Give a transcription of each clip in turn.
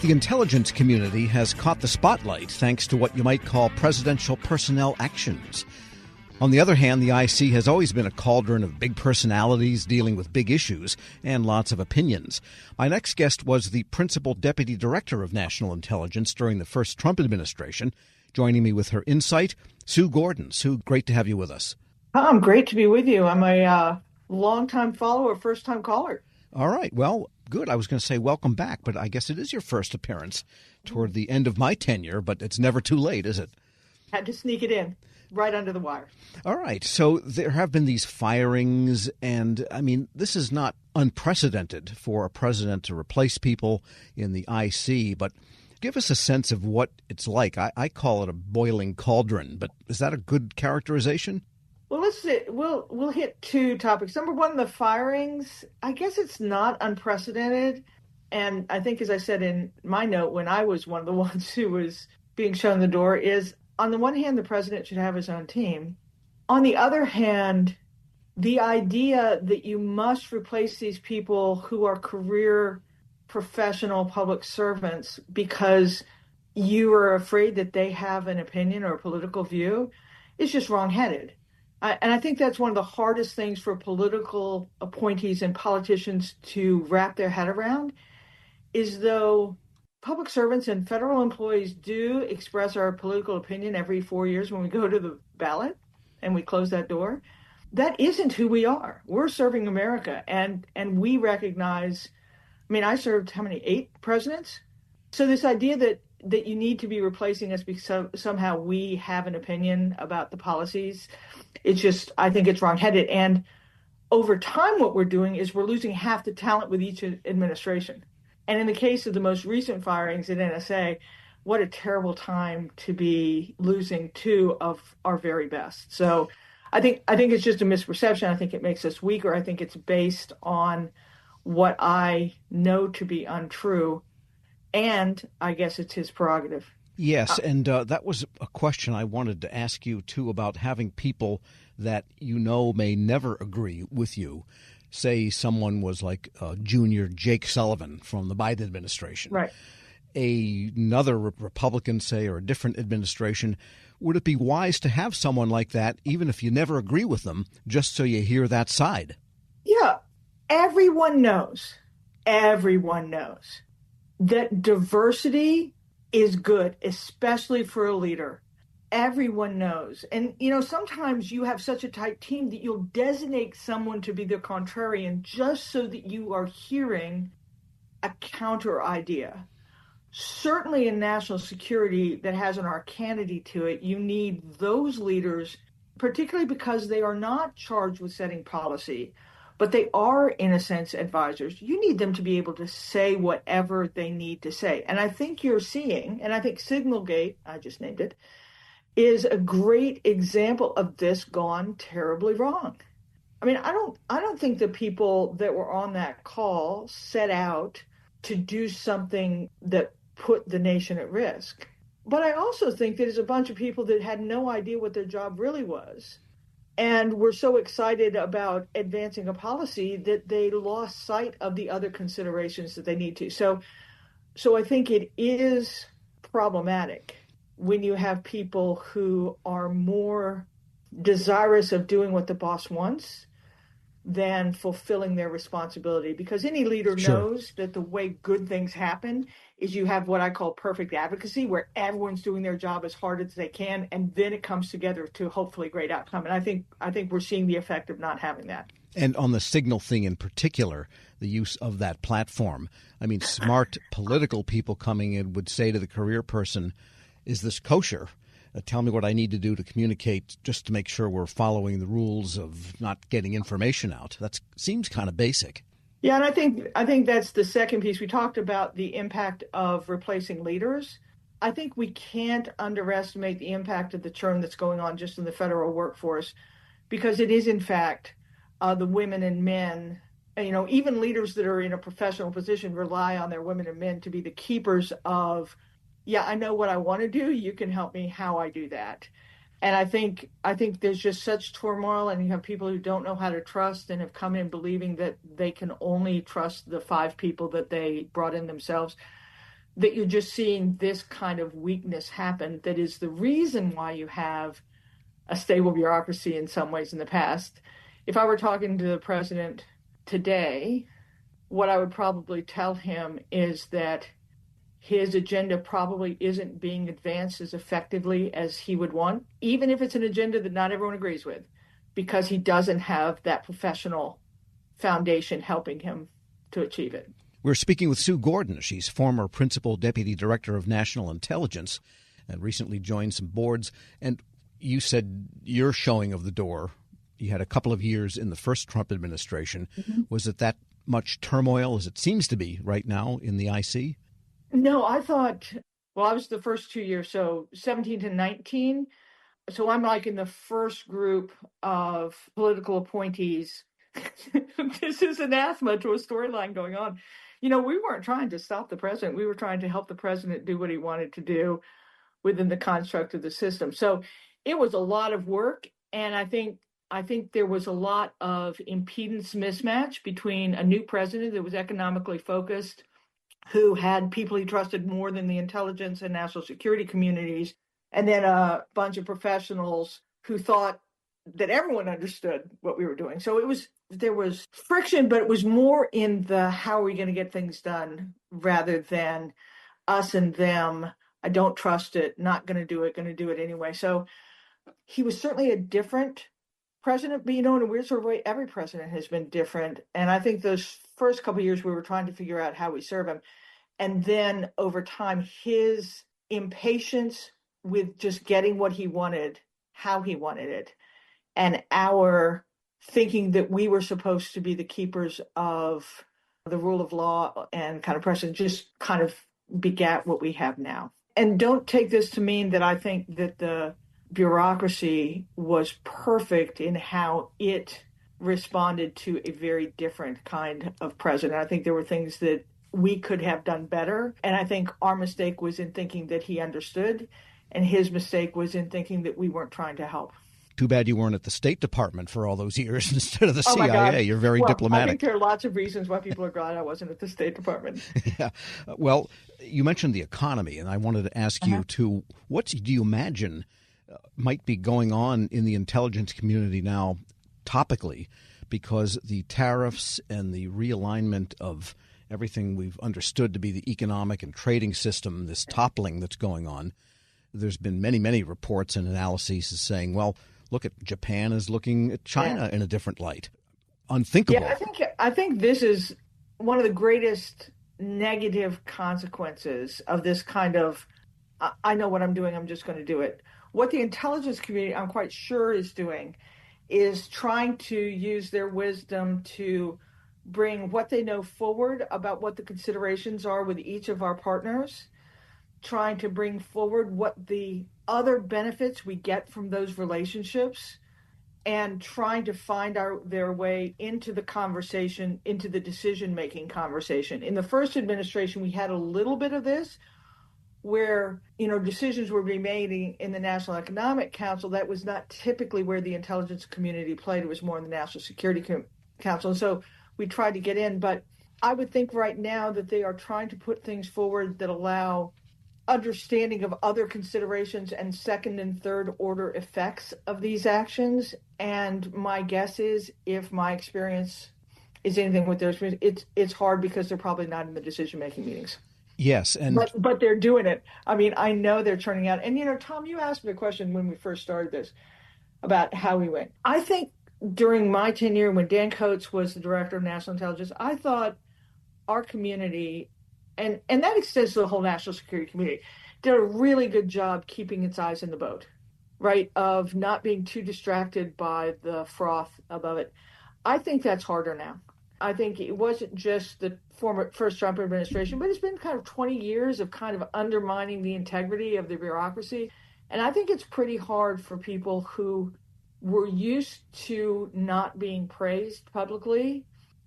The intelligence community has caught the spotlight thanks to what you might call presidential personnel actions. On the other hand, the IC has always been a cauldron of big personalities dealing with big issues and lots of opinions. My next guest was the principal deputy director of national intelligence during the first Trump administration. Joining me with her insight, Sue Gordon. Sue, great to have you with us. Tom, great to be with you. I'm a longtime follower, first-time caller. All right. Well, good. I was going to say welcome back, but I guess it is your first appearance toward the end of my tenure, but it's never too late, is it? Had to sneak it in right under the wire. All right. So there have been these firings, and I mean, this is not unprecedented for a president to replace people in the IC, but give us a sense of what it's like. I call it a boiling cauldron, but is that a good characterization? Well, let's see. We'll hit two topics. Number one, the firings. I guess it's not unprecedented. And I think, as I said in my note, when I was one of the ones who was being shown the door, is on the one hand, the president should have his own team. On the other hand, the idea that you must replace these people who are career professional public servants because you are afraid that they have an opinion or a political view is just wrongheaded. And I think that's one of the hardest things for political appointees and politicians to wrap their head around, is though public servants and federal employees do express our political opinion every 4 years when we go to the ballot and we close that door, that isn't who we are. We're serving America, and we recognize, I mean, I served how many, 8 presidents? So this idea that you need to be replacing us because somehow we have an opinion about the policies, it's just, I think it's wrongheaded. And over time, what we're doing is we're losing half the talent with each administration. And in the case of the most recent firings at NSA, what a terrible time to be losing 2 of our very best. So I think it's just a misperception. I think it makes us weaker. I think it's based on what I know to be untrue. And I guess it's his prerogative. Yes, and that was a question I wanted to ask you, too, about having people that you know may never agree with you. Say someone was like junior Jake Sullivan from the Biden administration. Right. Another Republican, say, or a different administration. Would it be wise to have someone like that, even if you never agree with them, just so you hear that side? Yeah. Everyone knows that diversity is good, especially for a leader. Everyone knows. And, sometimes you have such a tight team that you'll designate someone to be the contrarian just so that you are hearing a counter idea. Certainly in national security that has an arcanity to it, you need those leaders, particularly because they are not charged with setting policy, but they are, in a sense, advisors. You need them to be able to say whatever they need to say. And I think you're seeing, and I think Signalgate, I just named it, is a great example of this gone terribly wrong. I mean, I don't think the people that were on that call set out to do something that put the nation at risk. But I also think that there's a bunch of people that had no idea what their job really was, and were so excited about advancing a policy that they lost sight of the other considerations that they need to. So I think it is problematic when you have people who are more desirous of doing what the boss wants than fulfilling their responsibility. Because any leader knows that the way good things happen is you have what I call perfect advocacy, where everyone's doing their job as hard as they can, and then it comes together to hopefully a great outcome. And I think we're seeing the effect of not having that. And on the Signal thing in particular, the use of that platform, I mean, smart political people coming in would say to the career person, is this kosher? Tell me what I need to do to communicate just to make sure we're following the rules of not getting information out. That seems kind of basic. Yeah, and I think that's the second piece. We talked about the impact of replacing leaders. I think we can't underestimate the impact of the churn that's going on just in the federal workforce, because it is, in fact, the women and men, even leaders that are in a professional position rely on their women and men to be the keepers of, yeah, I know what I want to do. You can help me how I do that. And I think there's just such turmoil, and you have people who don't know how to trust and have come in believing that they can only trust the 5 people that they brought in themselves. that you're just seeing this kind of weakness happen that is the reason why you have a stable bureaucracy in some ways in the past. If I were talking to the president today, what I would probably tell him is that his agenda probably isn't being advanced as effectively as he would want, even if it's an agenda that not everyone agrees with, because he doesn't have that professional foundation helping him to achieve it. We're speaking with Sue Gordon. She's former Principal Deputy Director of National Intelligence and recently joined some boards. And you said your showing of the door, you had a couple of years in the first Trump administration. Mm-hmm. Was it that much turmoil as it seems to be right now in the IC? No, I thought, well, I was the first 2 years, so 17 to 19. So I'm like in the first group of political appointees. This is anathema to a storyline going on. We weren't trying to stop the president. We were trying to help the president do what he wanted to do within the construct of the system. So it was a lot of work. And I think there was a lot of impedance mismatch between a new president that was economically focused, who had people he trusted more than the intelligence and national security communities, and then a bunch of professionals who thought that everyone understood what we were doing. So there was friction, but it was more in the how are we going to get things done rather than us and them. I don't trust it, not going to do it anyway. So he was certainly a different president, but in a weird sort of way, every president has been different. And I think those first couple of years we were trying to figure out how we serve him. And then over time, his impatience with just getting what he wanted, how he wanted it, and our thinking that we were supposed to be the keepers of the rule of law and kind of precedent just kind of begat what we have now. And don't take this to mean that I think that the bureaucracy was perfect in how it responded to a very different kind of president. I think there were things that we could have done better. And I think our mistake was in thinking that he understood, and his mistake was in thinking that we weren't trying to help. Too bad you weren't at the State Department for all those years instead of the CIA. You're very diplomatic. I think there are lots of reasons why people are glad I wasn't at the State Department. Yeah. Well, you mentioned the economy, and I wanted to ask you, too, what do you imagine might be going on in the intelligence community now topically, because the tariffs and the realignment of everything we've understood to be the economic and trading system, this toppling that's going on, there's been many, many reports and analyses saying, well, look at Japan is looking at China in a different light. Unthinkable. Yeah, I think this is one of the greatest negative consequences of this kind of, I know what I'm doing, I'm just going to do it. What the intelligence community, I'm quite sure, is doing is trying to use their wisdom to bring what they know forward about what the considerations are with each of our partners, trying to bring forward what the other benefits we get from those relationships, and trying to find their way into the conversation, into the decision-making conversation. In the first administration, we had a little bit of this, where decisions were being made in the National Economic Council. That was not typically where the intelligence community played. It was more in the National Security Council. And so we tried to get in. But I would think right now that they are trying to put things forward that allow understanding of other considerations and second and third order effects of these actions. And my guess is, if my experience is anything with their experience, it's hard because they're probably not in the decision-making meetings. Yes, and but they're doing it. I mean, I know they're turning out. And Tom, you asked me a question when we first started this about how we went. I think during my tenure, when Dan Coates was the director of national intelligence, I thought our community, and that extends to the whole national security community, did a really good job keeping its eyes in the boat, right? Of not being too distracted by the froth above it. I think that's harder now. I think it wasn't just the first Trump administration, but it's been kind of 20 years of kind of undermining the integrity of the bureaucracy. And I think it's pretty hard for people who were used to not being praised publicly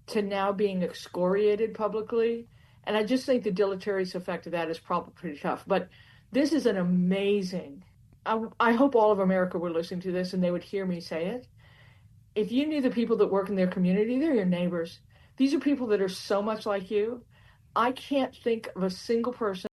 to now being excoriated publicly. And I just think the deleterious effect of that is probably pretty tough. But this is an amazing, I hope all of America were listening to this and they would hear me say it. If you knew the people that work in their community, they're your neighbors. These are people that are so much like you. I can't think of a single person